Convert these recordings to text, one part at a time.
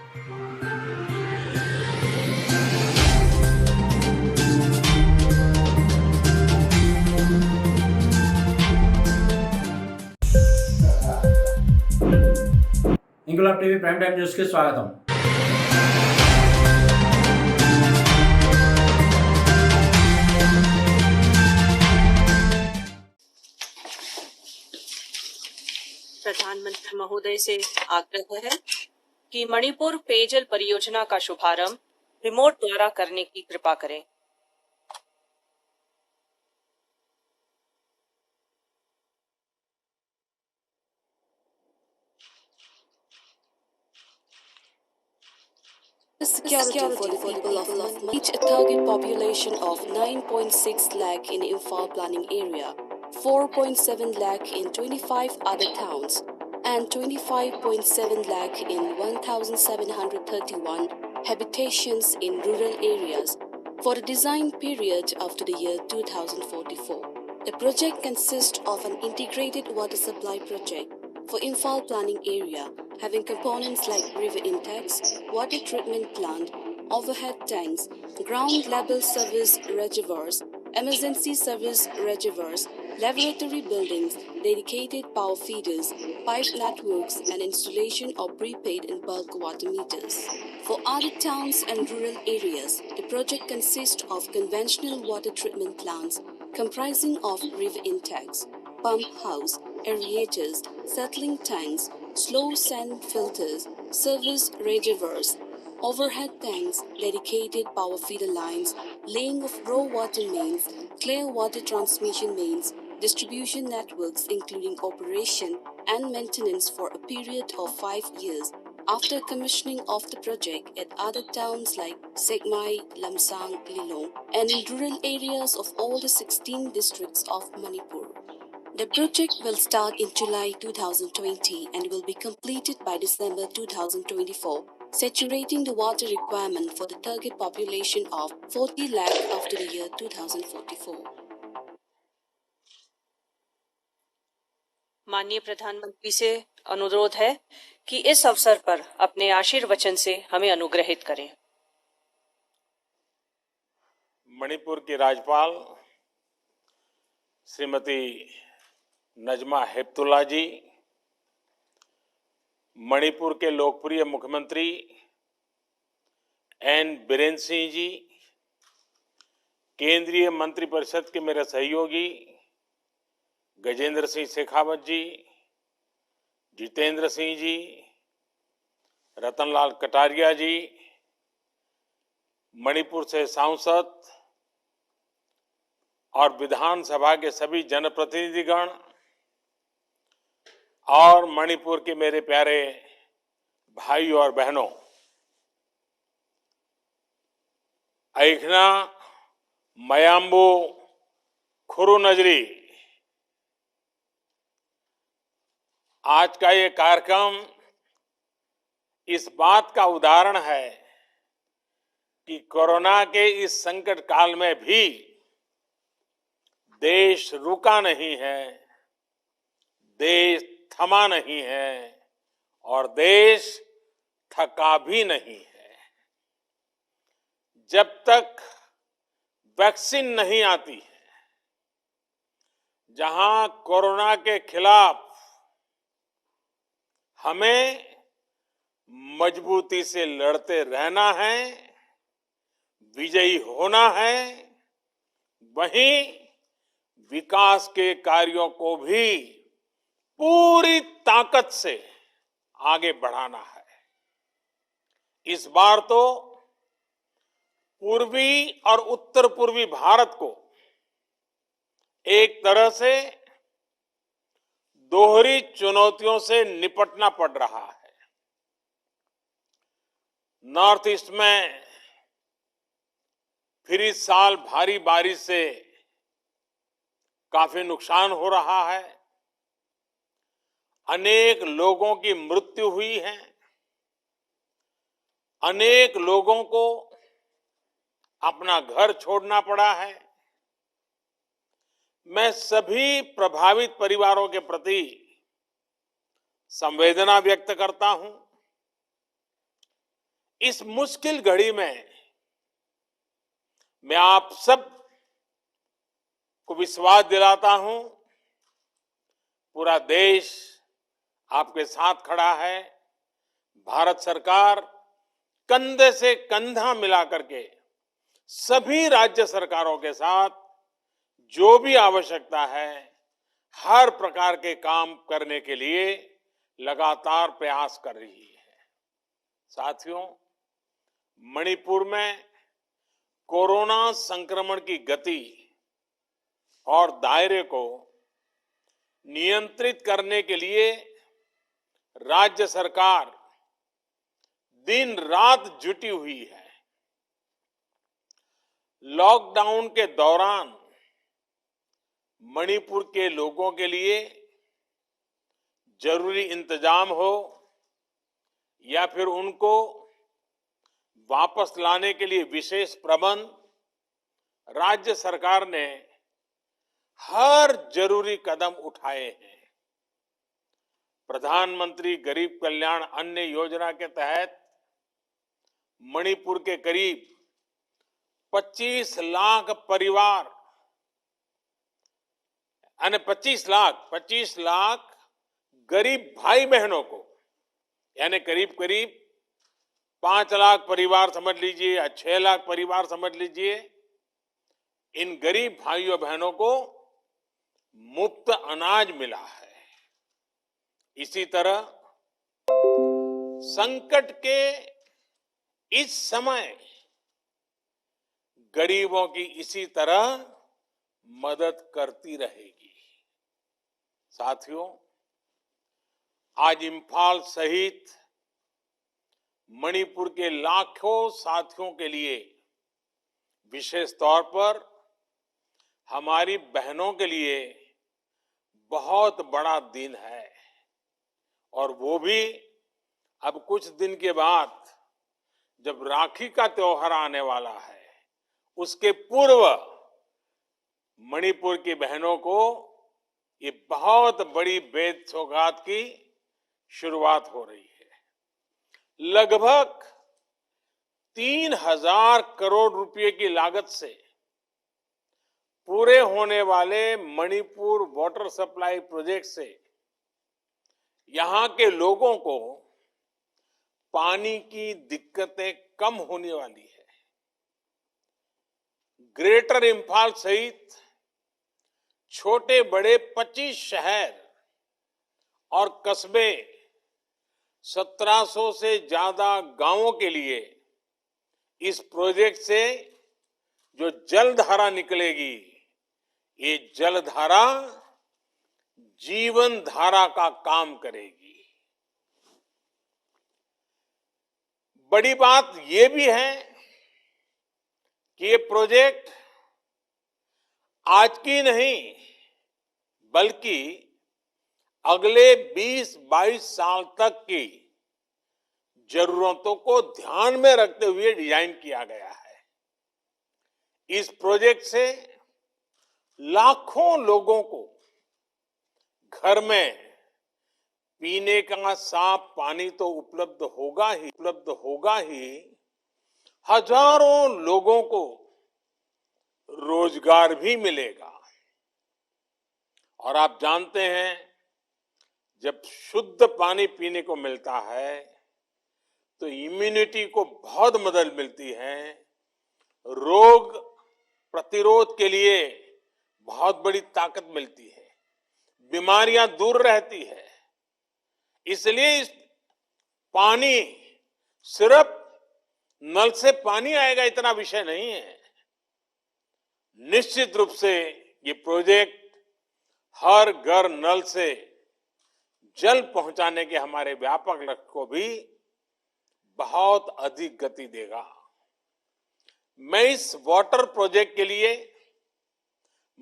इंकलाब TV prime time news के स्वागतम। प्रधानमंत्री महोदय से आग्रह है कि मणिपुर पेयजल परियोजना का शुभारंभ रिमोट द्वारा करने की कृपा करें। Security for the people of reach a target population of 9.6 lakh in Imphal planning area, 4.7 lakh in 25 other towns, and 25.7 lakh in 1,731 habitations in rural areas for a design period up to the year 2044. The project consists of an integrated water supply project for Imphal planning area, having components like river intakes, water treatment plant, overhead tanks, ground level service reservoirs, emergency service reservoirs, laboratory buildings, dedicated power feeders, pipe networks, and installation of prepaid and bulk water meters. For other towns and rural areas, the project consists of conventional water treatment plants comprising of river intakes, pump house, aerators, settling tanks, slow sand filters, service reservoirs, overhead tanks, dedicated power feeder lines, laying of raw water mains, clear water transmission mains, distribution networks including operation and maintenance for a period of 5 years after commissioning of the project at other towns like Segmai, Lamsang, Lilong, and in rural areas of all the 16 districts of Manipur. The project will start in July 2020 and will be completed by December 2024, saturating the water requirement for the target population of 40 lakh after the year 2044. माननीय प्रधानमंत्री से अनुरोध है कि इस अवसर पर अपने आशीर्वचन से हमें अनुग्रहित करें। मणिपुर की राज्यपाल श्रीमती नजमा हेपतुल्ला जी, मणिपुर के लोकप्रिय मुख्यमंत्री एन बीरेन सिंह जी, केंद्रीय मंत्रिपरिषद के मेरे सहयोगी गजेंद्र सिंह शेखावत जी, जितेंद्र सिंह जी, रतनलाल कटारिया जी, मणिपुर से सांसद और विधानसभा के सभी जनप्रतिनिधिगण और मणिपुर के मेरे प्यारे भाई और बहनों, ऐखना मयाम्बू खुरु नजरी, आज का ये कार्यक्रम इस बात का उदाहरण है कि कोरोना के इस संकट काल में भी देश रुका नहीं है, देश थमा नहीं है और देश थका भी नहीं है। जब तक वैक्सीन नहीं आती है, जहां कोरोना के खिलाफ हमें मजबूती से लड़ते रहना है, विजयी होना है, वहीं विकास के कार्यों को भी पूरी ताकत से आगे बढ़ाना है। इस बार तो पूर्वी और उत्तर पूर्वी भारत को एक तरह से दोहरी चुनौतियों से निपटना पड़ रहा है। नॉर्थ ईस्ट में फिर इस साल भारी बारिश से काफी नुकसान हो रहा है, अनेक लोगों की मृत्यु हुई है, अनेक लोगों को अपना घर छोड़ना पड़ा है। मैं सभी प्रभावित परिवारों के प्रति संवेदना व्यक्त करता हूं। इस मुश्किल घड़ी में मैं आप सब को विश्वास दिलाता हूं, पूरा देश आपके साथ खड़ा है। भारत सरकार कंधे से कंधा मिला करके सभी राज्य सरकारों के साथ जो भी आवश्यकता है, हर प्रकार के काम करने के लिए लगातार प्रयास कर रही है। साथियों, मणिपुर में कोरोना संक्रमण की गति और दायरे को नियंत्रित करने के लिए राज्य सरकार दिन रात जुटी हुई है। लॉकडाउन के दौरान मणिपुर के लोगों के लिए जरूरी इंतजाम हो या फिर उनको वापस लाने के लिए विशेष प्रबंध राज्य सरकार ने हर जरूरी कदम उठाए हैं। प्रधानमंत्री गरीब कल्याण अन्न योजना के तहत मणिपुर के करीब 25 लाख परिवार यानी 25 लाख गरीब भाई बहनों को, यानी करीब करीब 5 लाख परिवार समझ लीजिए या 6 लाख परिवार समझ लीजिए, इन गरीब भाइयों बहनों को मुफ्त अनाज मिला है। इसी तरह संकट के इस समय गरीबों की इसी तरह मदद करती रहेगी। साथियों, आज इंफाल सहित मणिपुर के लाखों साथियों के लिए विशेष तौर पर हमारी बहनों के लिए बहुत बड़ा दिन है, और वो भी अब कुछ दिन के बाद जब राखी का त्योहार आने वाला है, उसके पूर्व मणिपुर की बहनों को ये बहुत बड़ी बेद सौगात की शुरुआत हो रही है। लगभग 3,000 करोड़ रुपए की लागत से पूरे होने वाले मणिपुर वाटर सप्लाई प्रोजेक्ट से यहां के लोगों को पानी की दिक्कतें कम होने वाली है। ग्रेटर इंफाल सहित छोटे बड़े 25 शहर और कस्बे, 1700 से ज्यादा गांवों के लिए इस प्रोजेक्ट से जो जलधारा निकलेगी, ये जलधारा जीवन धारा का काम करेगी। बड़ी बात ये भी है कि ये प्रोजेक्ट आज की नहीं बल्कि अगले 20-22 साल तक की जरूरतों को ध्यान में रखते हुए डिजाइन किया गया है। इस प्रोजेक्ट से लाखों लोगों को घर में पीने का साफ पानी तो उपलब्ध होगा ही, हजारों लोगों को रोजगार भी मिलेगा। और आप जानते हैं, जब शुद्ध पानी पीने को मिलता है तो इम्यूनिटी को बहुत मदद मिलती है, रोग प्रतिरोध के लिए बहुत बड़ी ताकत मिलती है, बीमारियां दूर रहती है। इसलिए इस पानी सिर्फ नल से पानी आएगा इतना विषय नहीं है। निश्चित रूप से ये प्रोजेक्ट हर घर नल से जल पहुंचाने के हमारे व्यापक लक्ष्य को भी बहुत अधिक गति देगा। मैं इस वाटर प्रोजेक्ट के लिए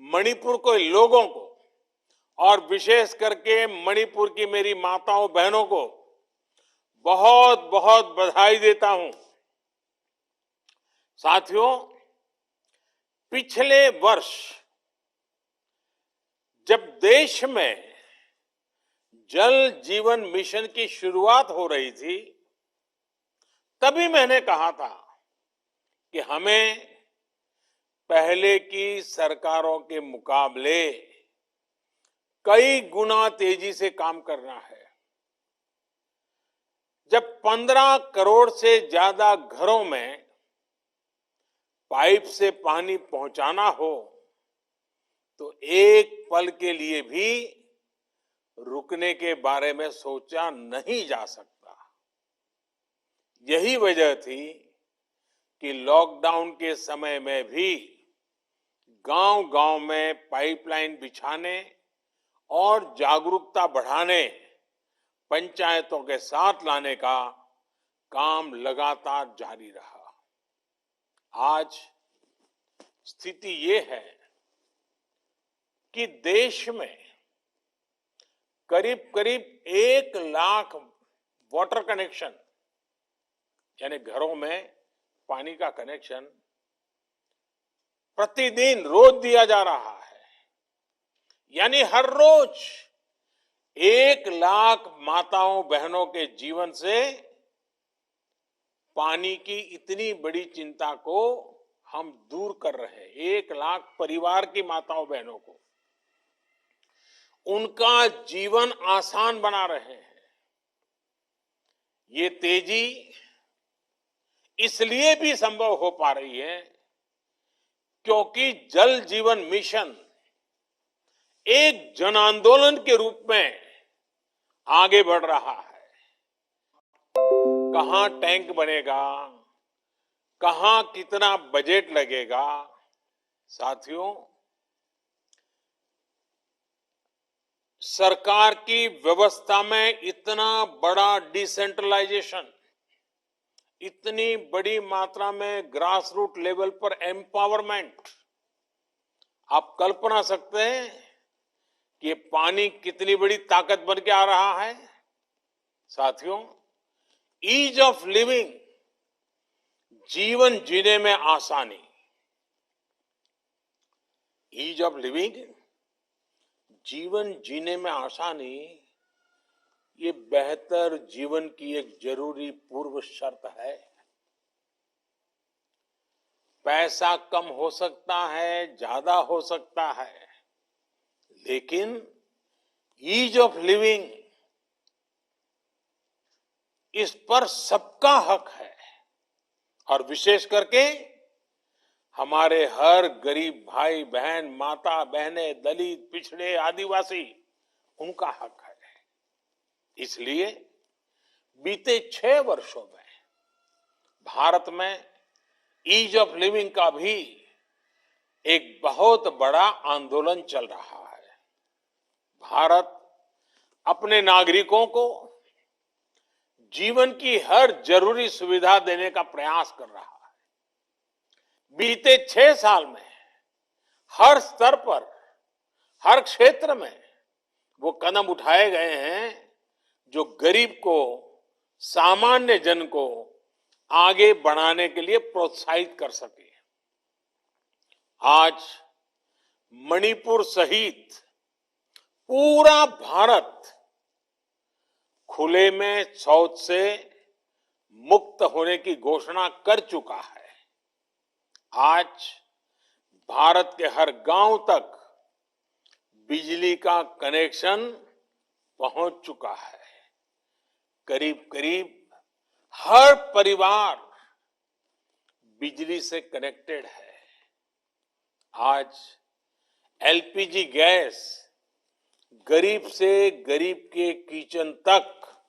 मणिपुर के लोगों को और विशेष करके मणिपुर की मेरी माताओं बहनों को बहुत बहुत बधाई देता हूं। साथियों, पिछले वर्ष जब देश में जल जीवन मिशन की शुरुआत हो रही थी, तभी मैंने कहा था कि हमें पहले की सरकारों के मुकाबले कई गुना तेजी से काम करना है। जब 15 करोड़ से ज्यादा घरों में पाइप से पानी पहुंचाना हो तो एक पल के लिए भी रुकने के बारे में सोचा नहीं जा सकता। यही वजह थी कि लॉकडाउन के समय में भी गांव-गांव में पाइपलाइन बिछाने और जागरूकता बढ़ाने, पंचायतों के साथ लाने का काम लगातार जारी रहा। आज स्थिति ये है कि देश में करीब-करीब 1 लाख वाटर कनेक्शन यानी घरों में पानी का कनेक्शन प्रतिदिन रोज दिया जा रहा है। यानी हर रोज 1 लाख माताओं बहनों के जीवन से पानी की इतनी बड़ी चिंता को हम दूर कर रहे हैं। 1 लाख परिवार की माताओं बहनों को उनका जीवन आसान बना रहे हैं। ये तेजी इसलिए भी संभव हो पा रही है क्योंकि जल जीवन मिशन एक जन आंदोलन के रूप में आगे बढ़ रहा है। कहां टैंक बनेगा, कहां कितना बजट लगेगा, साथियों सरकार की व्यवस्था में इतना बड़ा डिसेंट्रलाइजेशन, इतनी बड़ी मात्रा में ग्रास रूट लेवल पर एम्पावरमेंट, आप कल्पना सकते हैं कि पानी कितनी बड़ी ताकत बन के आ रहा है। साथियों ईज ऑफ लिविंग, जीवन जीने में आसानी, ईज ऑफ लिविंग, जीवन जीने में आसानी, ये बेहतर जीवन की एक जरूरी पूर्व शर्त है। पैसा कम हो सकता है, ज्यादा हो सकता है, लेकिन ईज ऑफ लिविंग, इस पर सबका हक है और विशेष करके हमारे हर गरीब भाई बहन, माता बहनें, दलित, पिछड़े, आदिवासी, उनका हक है। इसलिए बीते 6 वर्षों में भारत में ईज ऑफ लिविंग का भी एक बहुत बड़ा आंदोलन चल रहा है। भारत अपने नागरिकों को जीवन की हर जरूरी सुविधा देने का प्रयास कर रहा है। बीते 6 साल में हर स्तर पर, हर क्षेत्र में वो कदम उठाए गए हैं जो गरीब को, सामान्य जन को आगे बढ़ाने के लिए प्रोत्साहित कर सके। आज मणिपुर सहित पूरा भारत खुले में शौच से मुक्त होने की घोषणा कर चुका है। आज भारत के हर गांव तक बिजली का कनेक्शन पहुंच चुका है। करीब करीब हर परिवार बिजली से कनेक्टेड है। आज एलपीजी गैस गरीब से गरीब के किचन तक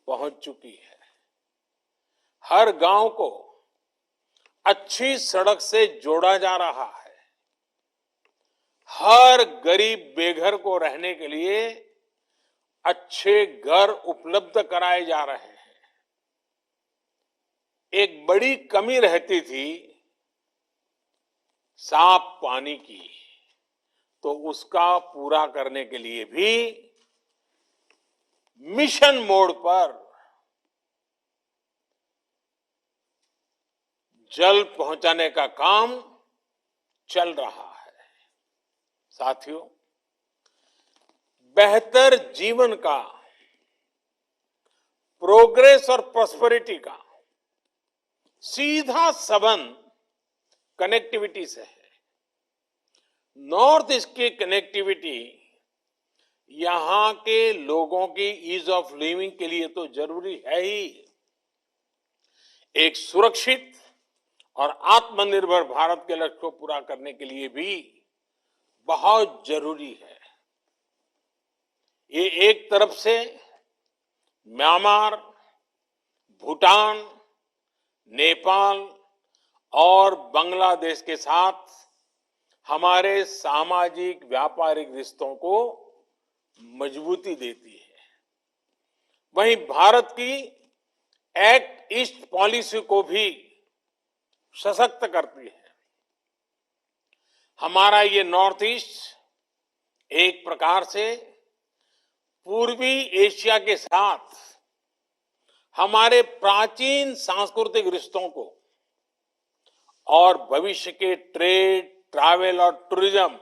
पहुंच चुकी है। हर गांव को अच्छी सड़क से जोड़ा जा रहा है। हर गरीब बेघर को रहने के लिए अच्छे घर उपलब्ध कराए जा रहे हैं। एक बड़ी कमी रहती थी साफ पानी की, तो उसका पूरा करने के लिए भी मिशन मोड पर जल पहुंचाने का काम चल रहा है। साथियों बेहतर जीवन का प्रोग्रेस और प्रॉस्पेरिटी का सीधा संबंध कनेक्टिविटी से है। नॉर्थ ईस्ट की कनेक्टिविटी यहां के लोगों की ईज ऑफ लिविंग के लिए तो जरूरी है ही, एक सुरक्षित और आत्मनिर्भर भारत के लक्ष्य को पूरा करने के लिए भी बहुत जरूरी है। ये एक तरफ से म्यांमार, भूटान, नेपाल और बांग्लादेश के साथ हमारे सामाजिक व्यापारिक रिश्तों को मजबूती देती है, वहीं भारत की एक्ट ईस्ट पॉलिसी को भी सशक्त करती है। हमारा ये नॉर्थ ईस्ट एक प्रकार से पूर्वी एशिया के साथ हमारे प्राचीन सांस्कृतिक रिश्तों को और भविष्य के ट्रेड, ट्रैवल और टूरिज्म